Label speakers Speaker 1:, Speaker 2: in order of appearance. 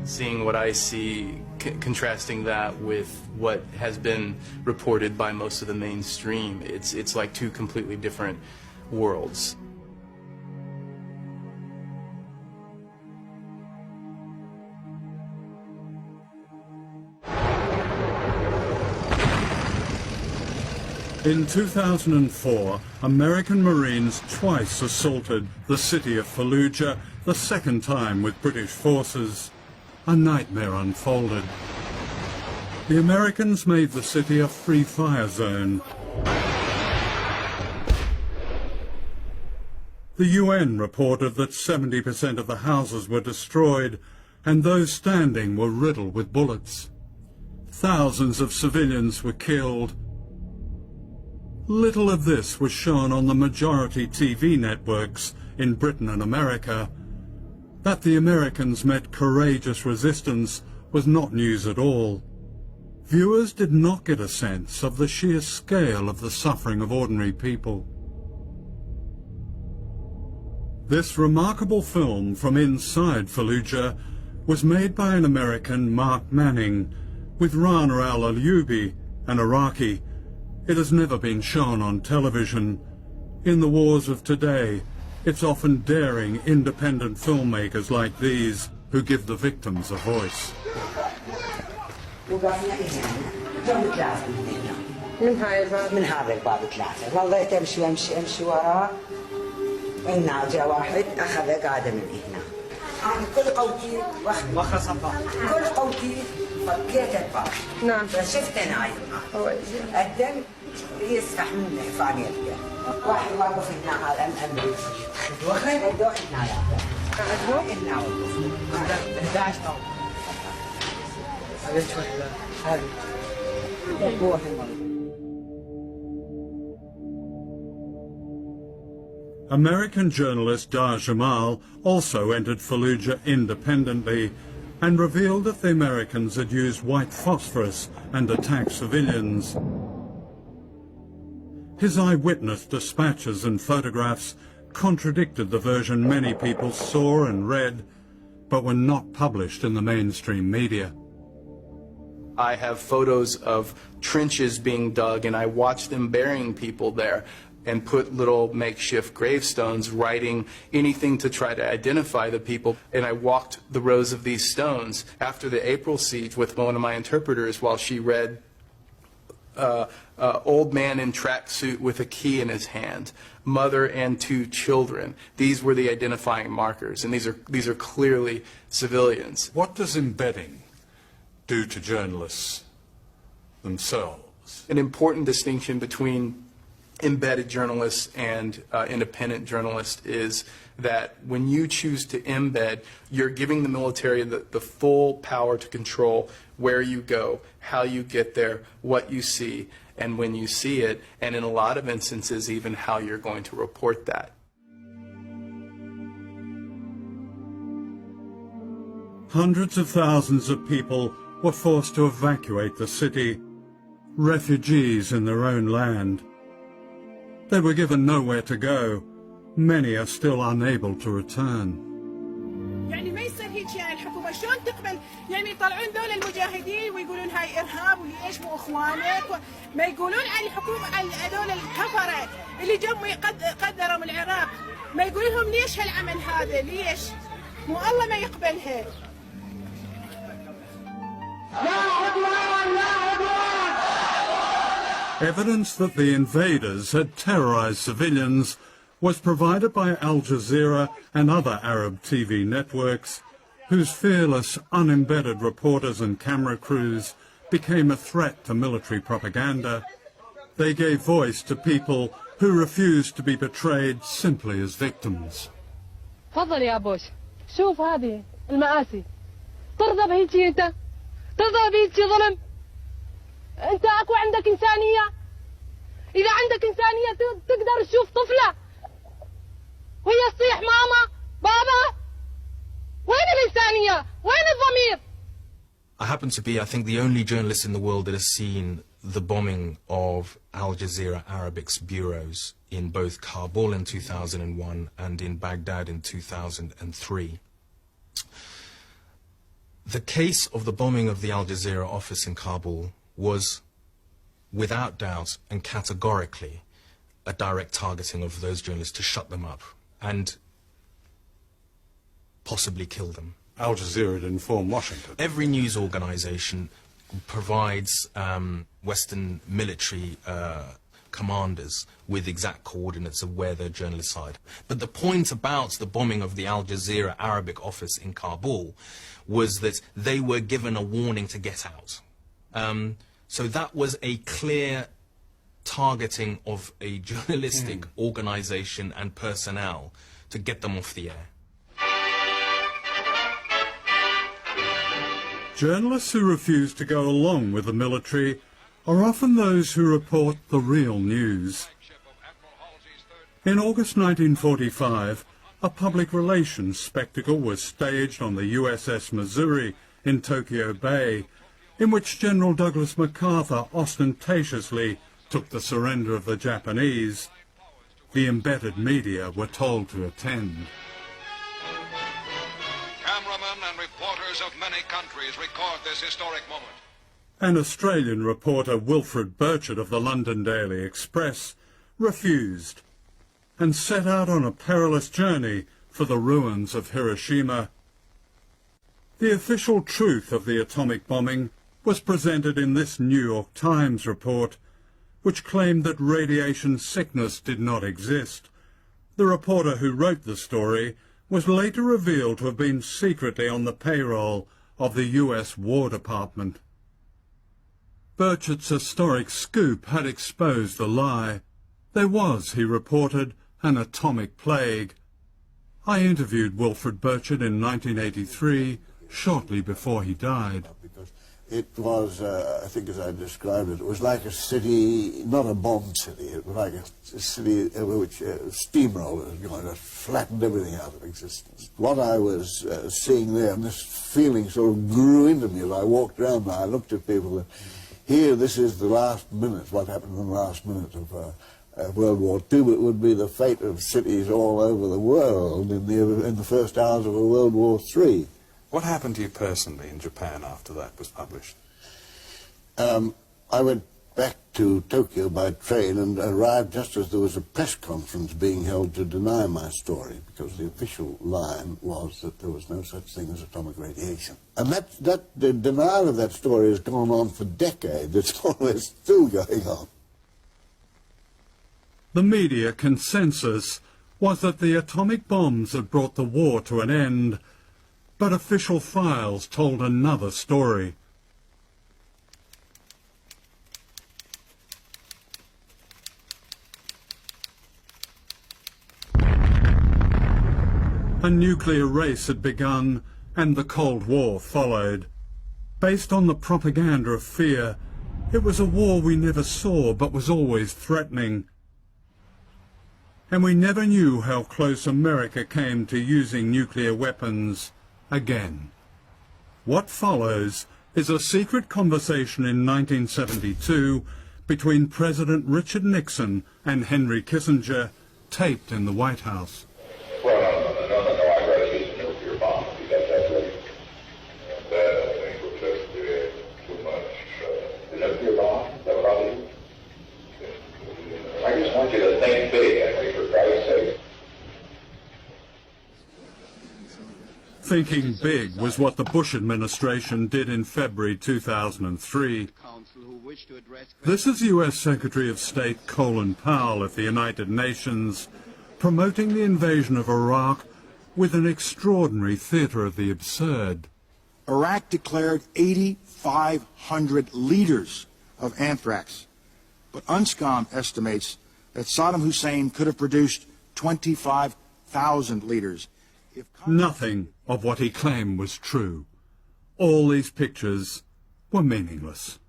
Speaker 1: Seeing what I see, contrasting that with what has been reported by most of the mainstream, it's like two completely different worlds.
Speaker 2: In 2004, American Marines twice assaulted the city of Fallujah, the second time with British forces. A nightmare unfolded. The Americans made the city a free fire zone. The UN reported that 70% of the houses were destroyed and those standing were riddled with bullets. Thousands of civilians were killed. Little of this was shown on the majority TV networks in Britain and America. That the Americans met courageous resistance was not news at all. Viewers did not get a sense of the sheer scale of the suffering of ordinary people. This remarkable film from inside Fallujah was made by an American, Mark Manning, with Rana al-Ayubi, an Iraqi. It has never been shown on television. In the wars of today, it's often daring, independent filmmakers like these who give the victims a voice.
Speaker 3: من هذا الباب ثلاثة والله تمشي امشي وراه إنه جاء واحد أخذ قاعدة من هنا أنا كل قوتي كل قوتي فكيت الباب نعم فشفت نايم الدم يسفح منه فانيليا واحد واقف هنا هذا الأمريكي دوخ هنا هنا وقف 11 هذه
Speaker 2: American journalist Dar Jamal also entered Fallujah independently and revealed that the Americans had used white phosphorus and attacked civilians. His eyewitness dispatches and photographs contradicted the version many people saw and read, but were not published in the mainstream media.
Speaker 1: I have photos of trenches being dug, and I watched them burying people there and put little makeshift gravestones, writing anything to try to identify the people. And I walked the rows of these stones after the April siege with one of my interpreters while she read old man in tracksuit with a key in his hand, mother and 2 children. These were the identifying markers, and these are clearly civilians.
Speaker 2: What does embedding do to journalists themselves?
Speaker 1: An important distinction between embedded journalists and independent journalists is that when you choose to embed, you're giving the military the full power to control where you go, how you get there, what you see, and when you see it, and in a lot of instances even how you're going to report that.
Speaker 2: Hundreds of thousands of people were forced to evacuate the city, refugees in their own land. They were given nowhere to go. Many are still unable to return.
Speaker 4: يعني ما يصير هيك يعني الحكومة شلون تقبل يعني يطلعون ذول المجاهدين ويقولون هاي إرهاب وليش مو إخوانك ما يقولون عن الحكومة عن هذول الكفرة اللي جم قدروا من العراق ما يقولون لهم ليش هالعمل هذا ليش مو الله ما يقبلها.
Speaker 2: Evidence that the invaders had terrorized civilians was provided by Al Jazeera and other Arab TV networks, whose fearless, unembedded reporters and camera crews became a threat to military propaganda. They gave voice to people who refused to be portrayed simply as victims.
Speaker 5: تفضل يا بوش شوف هذه المآسي ترضى بهيجي انت ترضى بهيجي ظلم انت اكو عندك انسانية اذا عندك انسانية تقدر تشوف طفلة وهي تصيح ماما بابا وين الانسانية وين الضمير.
Speaker 6: I happen to be, I think, the only journalist in the world that has seen the bombing of Al Jazeera Arabic's bureaus in both Kabul in 2001 and in Baghdad in 2003. The case of the bombing of the Al Jazeera office in Kabul was, without doubt and categorically, a direct targeting of those journalists to shut them up and possibly kill them.
Speaker 2: Al Jazeera had informed Washington.
Speaker 6: Every news organization provides Western military commanders with exact coordinates of where their journalists hide. But the point about the bombing of the Al Jazeera Arabic office in Kabul was that they were given a warning to get out. So that was a clear targeting of a journalistic organization and personnel to get them off the air.
Speaker 2: Journalists who refuse to go along with the military are often those who report the real news. In August 1945, a public relations spectacle was staged on the USS Missouri in Tokyo Bay, in which General Douglas MacArthur ostentatiously took the surrender of the Japanese. The embedded media were told to attend.
Speaker 7: Cameramen and reporters of many countries record this historic moment.
Speaker 2: An Australian reporter, Wilfred Burchett of the London Daily Express, refused and set out on a perilous journey for the ruins of Hiroshima. The official truth of the atomic bombing was presented in this New York Times report, which claimed that radiation sickness did not exist. The reporter who wrote the story was later revealed to have been secretly on the payroll of the US War Department. Burchett's historic scoop had exposed the lie. There was, he reported, an atomic plague. I interviewed Wilfred Burchett in 1983, shortly before he died.
Speaker 8: Because it was, I think as I described it, it was like a city, not a bombed city, it was like a city over which steamroller had gone, that flattened everything out of existence. What I was seeing there, and this feeling sort of grew into me as I walked around, and I looked at people, and here, this is the last minute, what happened in the last minute of World War II, but it would be the fate of cities all over the world in the first hours of a World War III.
Speaker 9: What happened to you personally in Japan after that was published?
Speaker 8: I went back to Tokyo by train and arrived just as there was a press conference being held to deny my story, because the official line was that there was no such thing as atomic radiation. And the denial of that story has gone on for decades. It's always still going on.
Speaker 2: The media consensus was that the atomic bombs had brought the war to an end, but official files told another story. A nuclear race had begun, and the Cold War followed. Based on the propaganda of fear, it was a war we never saw but was always threatening. And we never knew how close America came to using nuclear weapons again. What follows is a secret conversation in 1972 between President Richard Nixon and Henry Kissinger, taped in the White House.
Speaker 10: Well, no, I'd rather use a nuclear bomb because that's right. That, I think, would just too much. The nuclear bomb? That probably. I just want you to think big, Henry, for Christ's sake.
Speaker 2: Thinking big was what the Bush administration did in February 2003. This is U.S. Secretary of State Colin Powell of the United Nations promoting the invasion of Iraq with an extraordinary theater of the absurd.
Speaker 11: Iraq declared 8,500 liters of anthrax, but UNSCOM estimates that Saddam Hussein could have produced 25,000 liters.
Speaker 2: Nothing of what he claimed was true. All these pictures were meaningless.